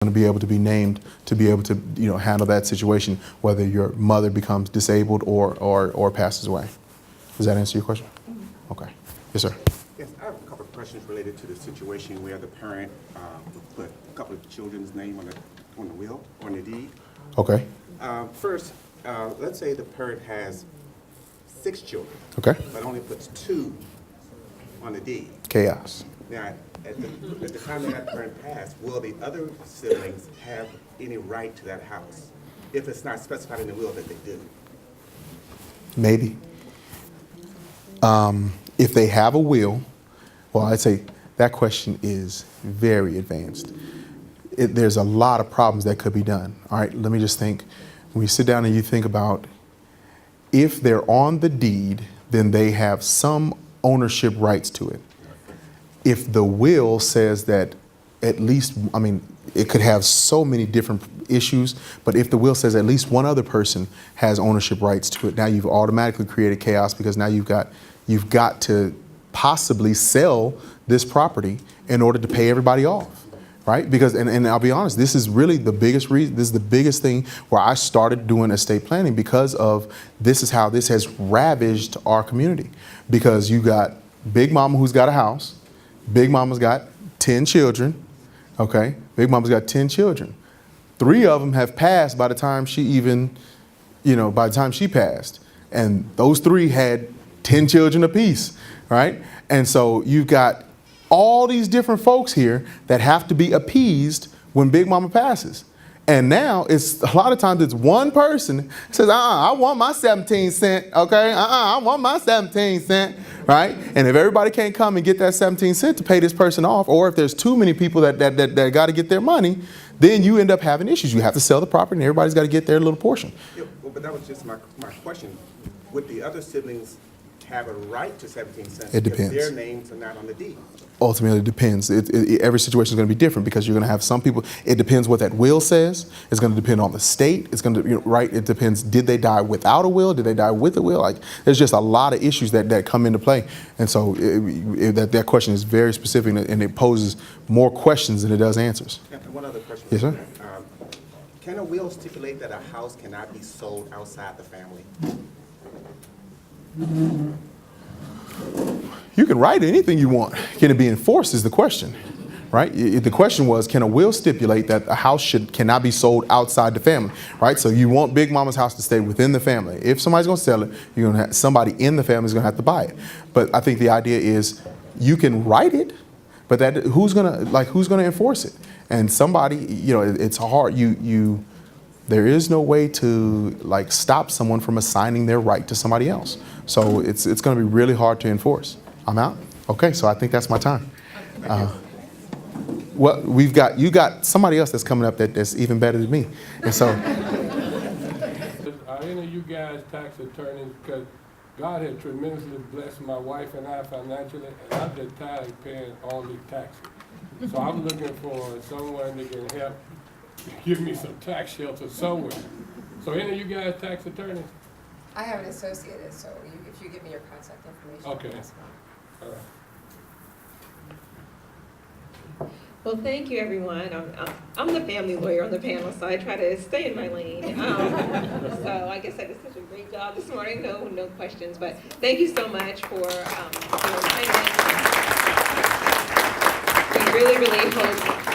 going to be able to be named to be able to handle that situation, whether your mother becomes disabled or passes away. Does that answer your question? Okay. Yes, sir. Yes, I have a couple of questions related to the situation where the parent would put a couple of children's name on the will, on the deed. Okay. First, let's say the parent has 6 children. Okay. But only puts 2 on the deed. Chaos. Now, at the time that parent passed, will the other siblings have any right to that house if it's not specified in the will that they do? Maybe. If they have a will, well, I'd say that question is very advanced. There's a lot of problems that could be done. All right, let me just think. When you sit down and you think about if they're on the deed, then they have some ownership rights to it. If the will says that at least, it could have so many different issues, but if the will says at least one other person has ownership rights to it, now you've automatically created chaos because now you've got to possibly sell this property in order to pay everybody off, right? Because, and I'll be honest, this is really the biggest reason, this is the biggest thing where I started doing estate planning, because of this is how this has ravaged our community. Because you got Big Mama who's got a house, Big Mama's got 10 children, okay? Big Mama's got 10 children. 3 of them have passed by the time she even, by the time she passed. And those 3 had 10 children apiece, right? And so you've got all these different folks here that have to be appeased when Big Mama passes. And now it's a lot of times it's one person says, I want my 17 cent, okay? I want my 17 cent, right? And if everybody can't come and get that 17 cent to pay this person off, or if there's too many people that got to get their money, then you end up having issues. You have to sell the property and everybody's got to get their little portion. Yeah, well, but that was just my question. Would the other siblings have a right to 17 cents It depends. if their names are not on the deed? Ultimately, it depends. Every situation is going to be different because you're going to have some people. It depends what that will says. It's going to depend on the state. It's going to, right? It depends. Did they die without a will? Did they die with a will? Like, there's just a lot of issues that come into play. And so that question is very specific, and it poses more questions than it does answers. And one other question. Yes, sir. Can a will stipulate that a house cannot be sold outside the family? You can write anything you want. Can it be enforced is the question, right? The question was, can a will stipulate that a house cannot be sold outside the family, right? So you want Big Mama's house to stay within the family. If somebody's going to sell it, you're going to have somebody in the family is going to have to buy it. But I think the idea is you can write it, but who's going to enforce it? And somebody, it's hard. There is no way to stop someone from assigning their right to somebody else. So it's going to be really hard to enforce. I'm out. Okay, so I think that's my time. Well, you got somebody else that's coming up that's even better than me, and so. Are any of you guys tax attorneys? Because God has tremendously blessed my wife and I financially, and I'm just tired of paying all these taxes. So I'm looking for someone that can help give me some tax shelter somewhere. So any of you guys tax attorneys? I have an associated, so if you give me your contact information. Okay. That's fine. All right. Well, thank you, everyone. I'm the family lawyer on the panel, so I try to stay in my lane. So I guess I did such a great job this morning. No questions, but thank you so much for your kindness. We really hope